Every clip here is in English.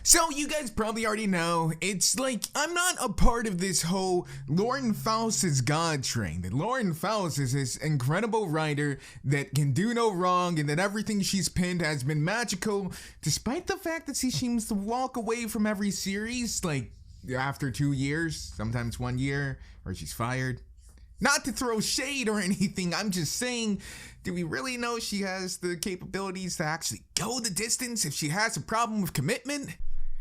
So you guys probably already know, it's like I'm not a part of this whole Lauren Faust is God train. That Lauren Faust is this incredible writer that can do no wrong and that everything she's penned has been magical, despite the fact that she seems to walk away from every series, like after 2 years, sometimes 1 year, or she's fired. Not to throw shade or anything, I'm just saying, do we really know she has the capabilities to actually go the distance if she has a problem with commitment?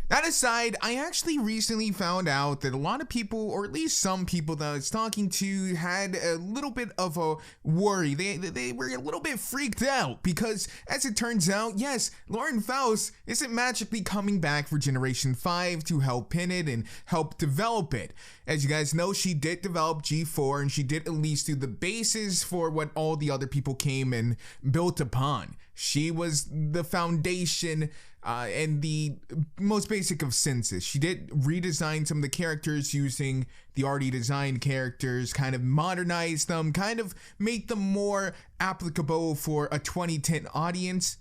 That aside, I actually recently found out that a lot of people, or at least some people that I was talking to, had a little bit of a worry. They were a little bit freaked out because, as it turns out, yes, Lauren Faust isn't magically coming back for Generation 5 to help pin it and help develop it. As you guys know, she did develop G4 and she did at least do the basis for what all the other people came and built upon. She was the foundation and the most basic of senses. She did redesign some of the characters using the already designed characters, kind of modernize them, kind of make them more applicable for a 2010 audience.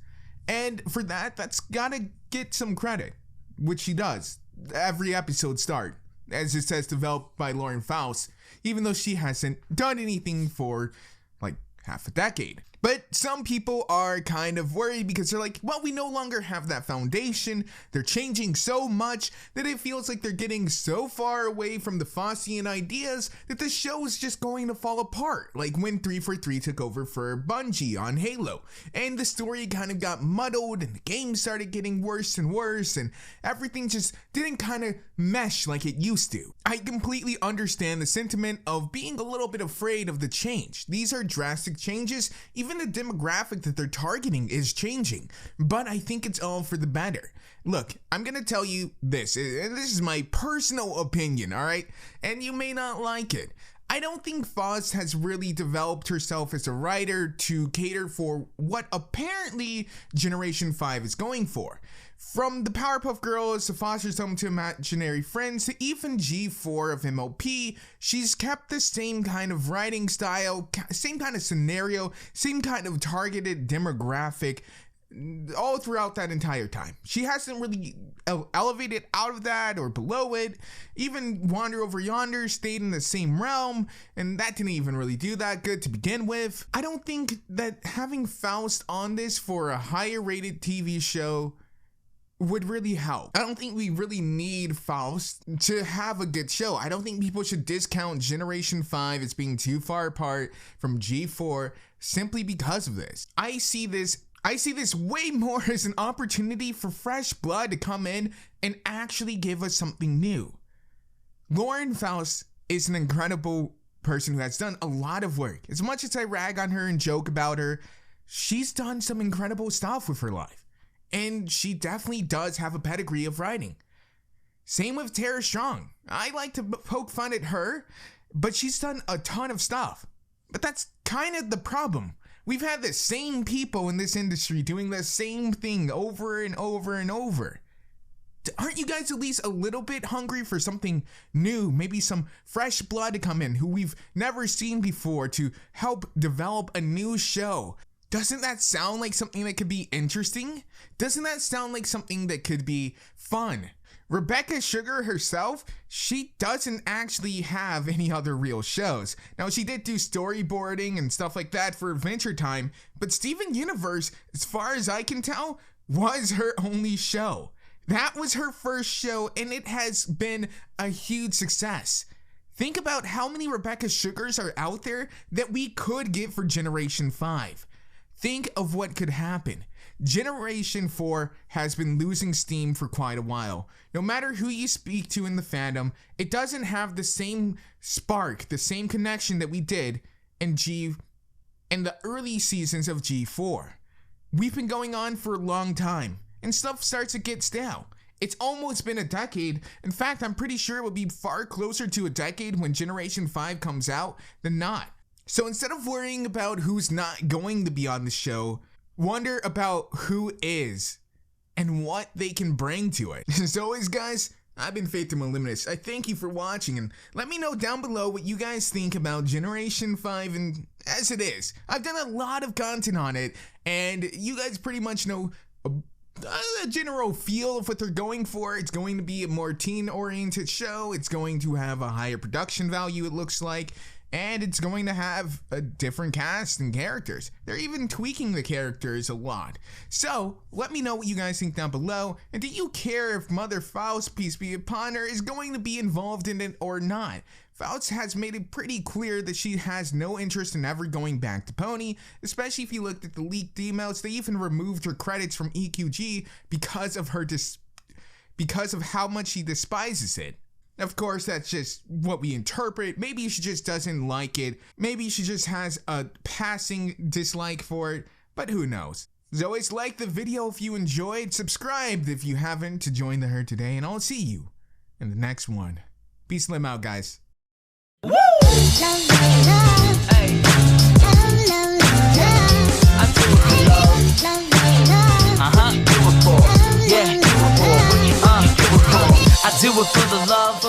And for that, that's gotta get some credit, which she does. Every episode start, as it says, developed by Lauren Faust, even though she hasn't done anything for like half a decade. But some people are kind of worried because they're like, well, we no longer have that foundation. They're changing so much that it feels like they're getting so far away from the Faustian ideas that the show is just going to fall apart. Like when 343 took over for Bungie on Halo. And the story kind of got muddled and the game started getting worse and worse and everything just didn't kind of mesh like it used to. I completely understand the sentiment of being a little bit afraid of the change. These are drastic changes. Even the demographic that they're targeting is changing, but I think it's all for the better. Look, I'm gonna tell you this, and this is my personal opinion, all right? And you may not like it. I don't think Faust has really developed herself as a writer to cater for what apparently Generation 5 is going for. From the Powerpuff Girls to Foster's Home to Imaginary Friends to even G4 of MLP, she's kept the same kind of writing style, same kind of scenario, same kind of targeted demographic all throughout that entire time. She hasn't really elevated out of that or below it. Even Wander Over Yonder stayed in the same realm, and that didn't even really do that good to begin with. I don't think that having Faust on this for a higher rated TV show would really help. I don't think we really need Faust to have a good show. I don't think people should discount Generation 5 as being too far apart from G4 simply because of this. I see this way more as an opportunity for fresh blood to come in and actually give us something new. Lauren Faust is an incredible person who has done a lot of work. As much as I rag on her and joke about her, she's done some incredible stuff with her life. And she definitely does have a pedigree of writing. Same with Tara Strong. I like to poke fun at her, but she's done a ton of stuff. But that's kind of the problem. We've had the same people in this industry doing the same thing over and over and over. Aren't you guys at least a little bit hungry for something new? Maybe some fresh blood to come in who we've never seen before to help develop a new show. Doesn't that sound like something that could be interesting? Doesn't that sound like something that could be fun? Rebecca Sugar herself, she doesn't actually have any other real shows. Now, she did do storyboarding and stuff like that for Adventure Time, but Steven Universe, as far as I can tell, was her only show. That was her first show, and it has been a huge success. Think about how many Rebecca Sugars are out there that we could get for Generation 5. Think of what could happen. Generation 4 has been losing steam for quite a while. No matter who you speak to in the fandom, it doesn't have the same spark, the same connection that we did in the early seasons of G4. We've been going on for a long time, and stuff starts to get stale. It's almost been a decade. In fact, I'm pretty sure it will be far closer to a decade when Generation 5 comes out than not. So instead of worrying about who's not going to be on the show, wonder about who is and what they can bring to it. As always, guys, I've been Faith to Moliminous. I thank you for watching, and let me know down below what you guys think about Generation 5 and as it is. I've done a lot of content on it, and you guys pretty much know a general feel of what they're going for. It's going to be a more teen-oriented show. It's going to have a higher production value, it looks like. And it's going to have a different cast and characters. They're even tweaking the characters a lot. So, let me know what you guys think down below. And do you care if Mother Faust, peace be upon her, is going to be involved in it or not? Faust has made it pretty clear that she has no interest in ever going back to Pony, especially if you looked at the leaked emails. They even removed her credits from EQG because of how much she despises it. Of course, that's just what we interpret. Maybe she just doesn't like it. Maybe she just has a passing dislike for it, but who knows? As always, like the video if you enjoyed, subscribe if you haven't to join the herd today, and I'll see you in the next one. Peace and out, guys. Woo! Hey. I do it for love. Do it for, yeah, do it for, I do it for the love,